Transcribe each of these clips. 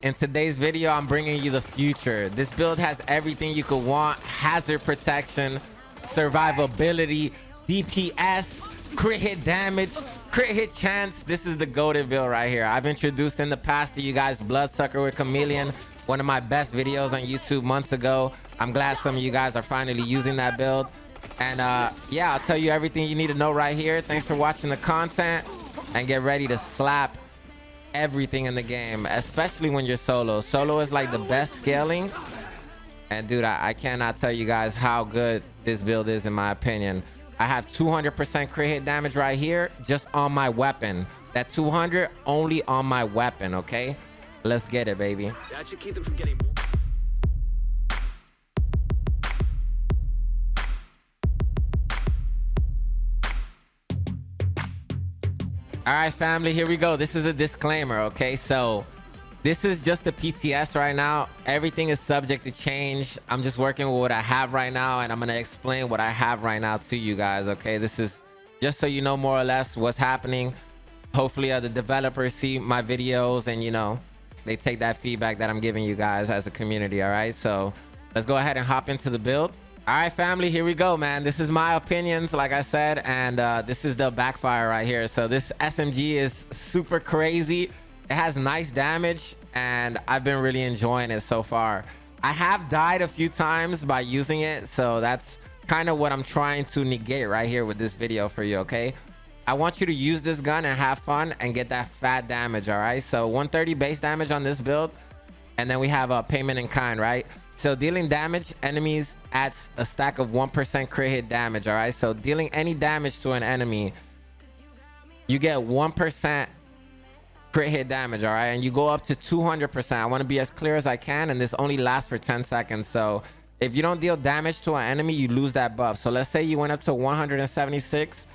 In today's video, I'm bringing you the future. This build has everything you could want: hazard protection, survivability, DPS, crit hit damage, crit hit chance. This is the goated build right here. I've introduced in the past to you guys Bloodsucker with Chameleon, one of my best videos on YouTube months ago. I'm glad some of you guys are finally using that build. And yeah, I'll tell you everything you need to know right here. Thanks for watching the content, and get ready to slap everything in the game, especially when you're solo. Solo is like the best scaling. And dude, I cannot tell you guys how good this build is in my opinion. I have 200% crit hit damage right here just on my weapon. That 200 only on my weapon. Okay, let's get it, baby. That should keep them from getting more. All right, family, here we go. This is a disclaimer, okay? So this is just the PTS right now. Everything is subject to change. I'm just working with what I have right now, and I'm going to explain what I have right now to you guys, okay? This is just so you know more or less what's happening. Hopefully the developers see my videos and, you know, they take that feedback that I'm giving you guys as a community, all right? So let's go ahead and hop into the build. All right, family, here we go, man. This is my opinions, like I said, and this is the backfire right here. So this SMG is super crazy. It has nice damage, and I've been really enjoying it so far. I have died a few times by using it, so that's kind of what I'm trying to negate right here with this video for you, okay? I want you to use this gun and have fun and get that fat damage, all right? So 130 base damage on this build, and then we have a payment in kind, right? So dealing damage, enemies adds a stack of 1% crit hit damage, all right? So dealing any damage to an enemy, you get 1% crit hit damage, all right? And you go up to 200%. I want to be as clear as I can, and this only lasts for 10 seconds. So if you don't deal damage to an enemy, you lose that buff. So let's say you went up to 176.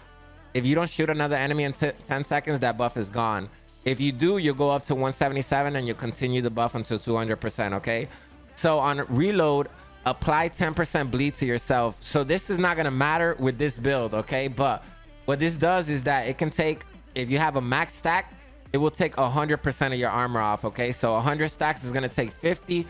If you don't shoot another enemy in 10 seconds, that buff is gone. If you do, you'll go up to 177, and you'll continue the buff until 200%, okay? So on reload, apply 10% bleed to yourself. So this is not going to matter with this build, okay? But what this does is that it can take, if you have a max stack, it will take 100% of your armor off, okay? So 100 stacks is going to take 50,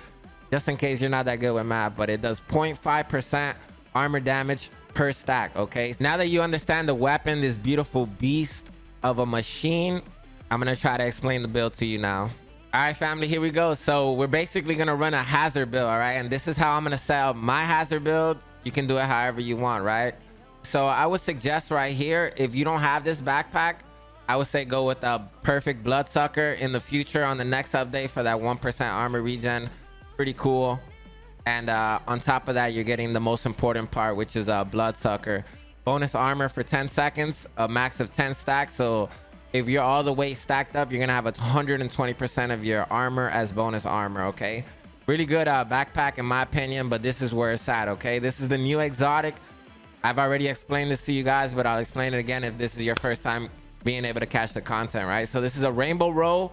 just in case you're not that good with math, but it does 0.5% armor damage per stack, okay? Now that you understand the weapon, this beautiful beast of a machine, I'm going to try to explain the build to you now. All right, family, here we go. So we're basically going to run a hazard build, all right? And this is how I'm going to set up my hazard build. You can do it however you want, right? So I would suggest right here, if you don't have this backpack, I would say go with a perfect Bloodsucker in the future on the next update for that 1% armor regen. Pretty cool. And on top of that, you're getting the most important part, which is a Bloodsucker. Bonus armor for 10 seconds, a max of 10 stacks. So if you're all the way stacked up, you're going to have 120% of your armor as bonus armor, okay? Really good backpack in my opinion, but this is where it's at, okay? This is the new exotic. I've already explained this to you guys, but I'll explain it again if this is your first time being able to catch the content, right? So this is a rainbow row,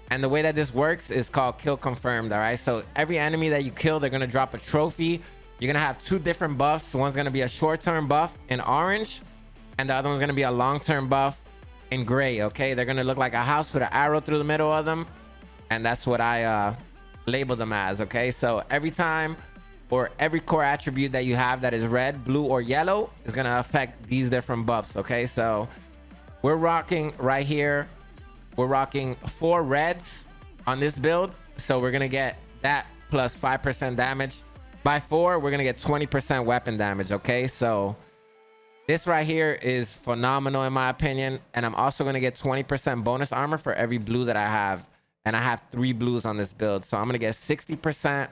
and the way that this works is called kill confirmed, all right? So every enemy that you kill, they're going to drop a trophy. You're going to have two different buffs. One's going to be a short-term buff in orange, and the other one's going to be a long-term buff in gray, okay? They're gonna look like a house with an arrow through the middle of them, and that's what I label them as, okay? So every time or every core attribute that you have that is red, blue, or yellow is gonna affect these different buffs, okay? So we're rocking right here, we're rocking 4 reds on this build, so we're gonna get that plus 5% damage. By 4, we're gonna get 20% weapon damage, okay? So this right here is phenomenal in my opinion, and I'm also going to get 20% bonus armor for every blue that I have, and I have 3 blues on this build, so I'm going to get 60%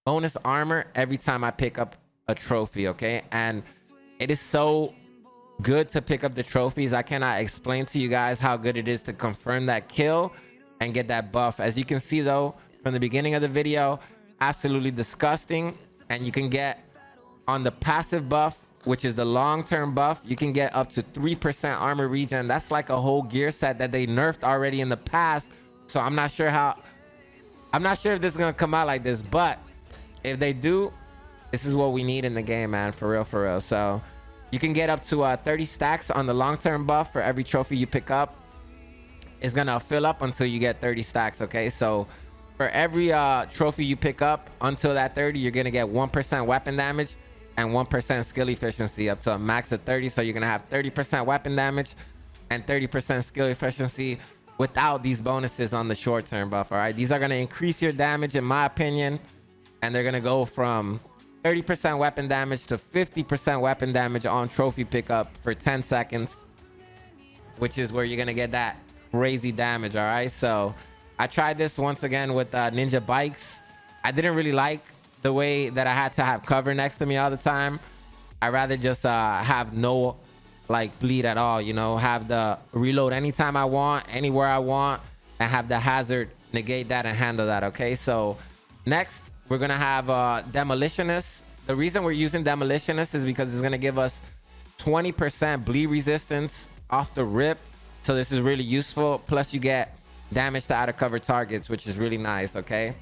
bonus armor every time I pick up a trophy, okay? And it is so good to pick up the trophies. I cannot explain to you guys how good it is to confirm that kill and get that buff. As you can see though, from the beginning of the video, absolutely disgusting. And you can get on the passive buff, which is the long-term buff, you can get up to 3% armor regen. That's like a whole gear set that they nerfed already in the past. So I'm not sure if this is gonna come out like this, but if they do, this is what we need in the game, man, for real. So you can get up to 30 stacks on the long-term buff for every trophy you pick up. It's gonna fill up until you get 30 stacks, okay? So For every trophy you pick up until that 30, you're gonna get 1% weapon damage and 1% skill efficiency up to a max of 30. So you're gonna have 30% weapon damage and 30% skill efficiency without these bonuses on the short term buff. All right, these are gonna increase your damage in my opinion, and they're gonna go from 30% weapon damage to 50% weapon damage on trophy pickup for 10 seconds, which is where you're gonna get that crazy damage. All right, so I tried this once again with ninja bikes. I didn't really like the way that I had to have cover next to me all the time. I rather just have no like bleed at all, you know, have the reload anytime I want, anywhere I want, and have the hazard negate that and handle that. Okay, so next we're gonna have demolitionist. The reason we're using demolitionist is because it's gonna give us 20% bleed resistance off the rip, so this is really useful. Plus you get damage to out of cover targets, which is really nice. Okay,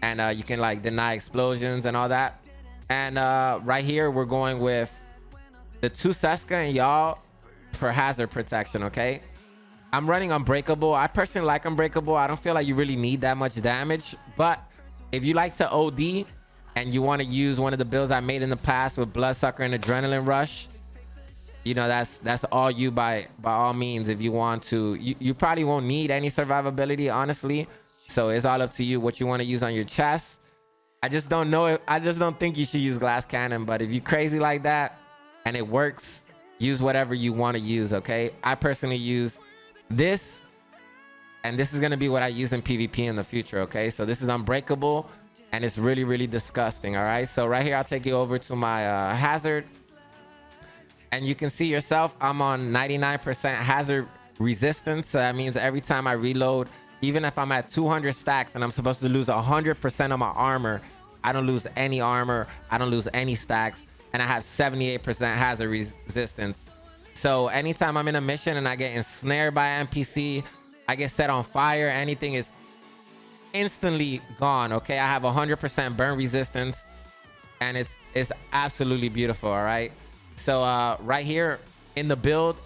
and you can like deny explosions and all that. And right here we're going with the 2 Seska and y'all for hazard protection. Okay, I'm running unbreakable. I personally like unbreakable. I don't feel like you really need that much damage, but if you like to OD and you want to use one of the builds I made in the past with bloodsucker and adrenaline rush, you know, that's all you by all means. If you want to, you probably won't need any survivability, honestly, so it's all up to you what you want to use on your chest. I just don't know I just don't think you should use glass cannon, but if you're crazy like that and it works, use whatever you want to use. Okay, I personally use this, and this is going to be what I use in PvP in the future. Okay, so this is unbreakable and it's really, really disgusting. All right, so right here I'll take you over to my hazard, and you can see yourself I'm on 99% hazard resistance. So that means every time I reload, even if I'm at 200 stacks and I'm supposed to lose 100% of my armor, I don't lose any armor, I don't lose any stacks, and I have 78% hazard resistance. So anytime I'm in a mission and I get ensnared by an NPC, I get set on fire, anything is instantly gone. Okay, I have 100% burn resistance, and it's absolutely beautiful. All right, so right here in the build,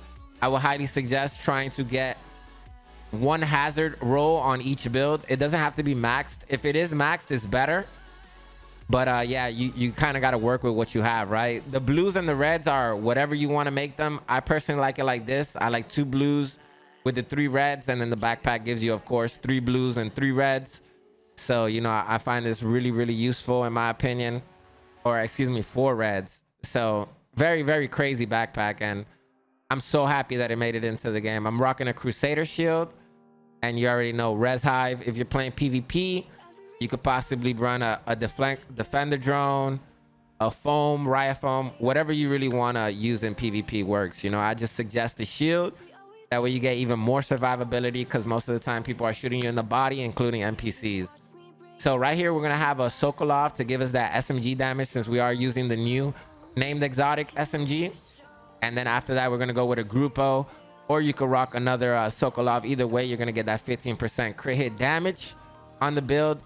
I would highly suggest trying to get 1 hazard roll on each build. It doesn't have to be maxed. If it is maxed, it's better, but yeah, you kind of got to work with what you have, right? The blues and the reds are whatever you want to make them. I personally like it like this. I like 2 blues with the 3 reds, and then the backpack gives you, of course, 3 blues and 3 reds. So, you know, I find this really, really useful in my opinion, or excuse me, 4 reds. So very, very crazy backpack, and I'm so happy that it made it into the game. I'm rocking a Crusader shield, and you already know Res Hive. If you're playing PvP, you could possibly run a defender drone, a foam, riot foam, whatever you really want to use in PvP works. You know, I just suggest the shield. That way you get even more survivability, because most of the time people are shooting you in the body, including NPCs. So right here, we're going to have a Sokolov to give us that SMG damage, since we are using the new named exotic SMG. And then after that, we're going to go with a Grupo, or you could rock another Sokolov. Either way, you're going to get that 15% crit hit damage on the build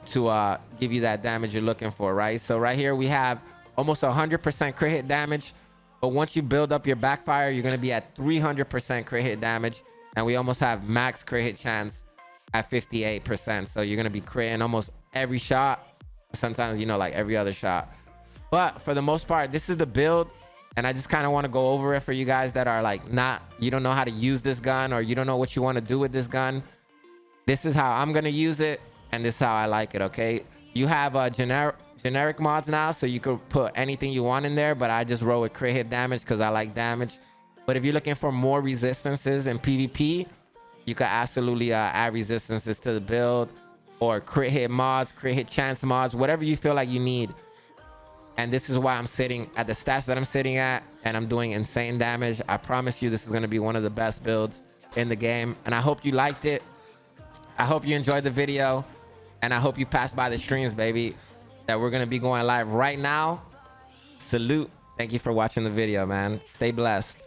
to give you that damage you're looking for, right? So right here, we have almost 100% crit hit damage. But once you build up your backfire, you're going to be at 300% crit hit damage. And we almost have max crit hit chance at 58%. So you're going to be critting almost every shot. Sometimes, you know, like every other shot. But for the most part, this is the build. And I just kind of want to go over it for you guys that are like you don't know how to use this gun, or you don't know what you want to do with this gun. This is how I'm going to use it. And this is how I like it. Okay. You have generic mods now, so you could put anything you want in there, but I just roll with crit hit damage because I like damage. But if you're looking for more resistances in PvP, you could absolutely add resistances to the build, or crit hit mods, crit hit chance mods, whatever you feel like you need. And this is why I'm sitting at the stats that I'm sitting at, and I'm doing insane damage. I promise you, this is going to be one of the best builds in the game, and I hope you liked it. I hope you enjoyed the video, and I hope you passed by the streams, baby, that we're going to be going live right now. Salute. Thank you for watching the video, man. Stay blessed.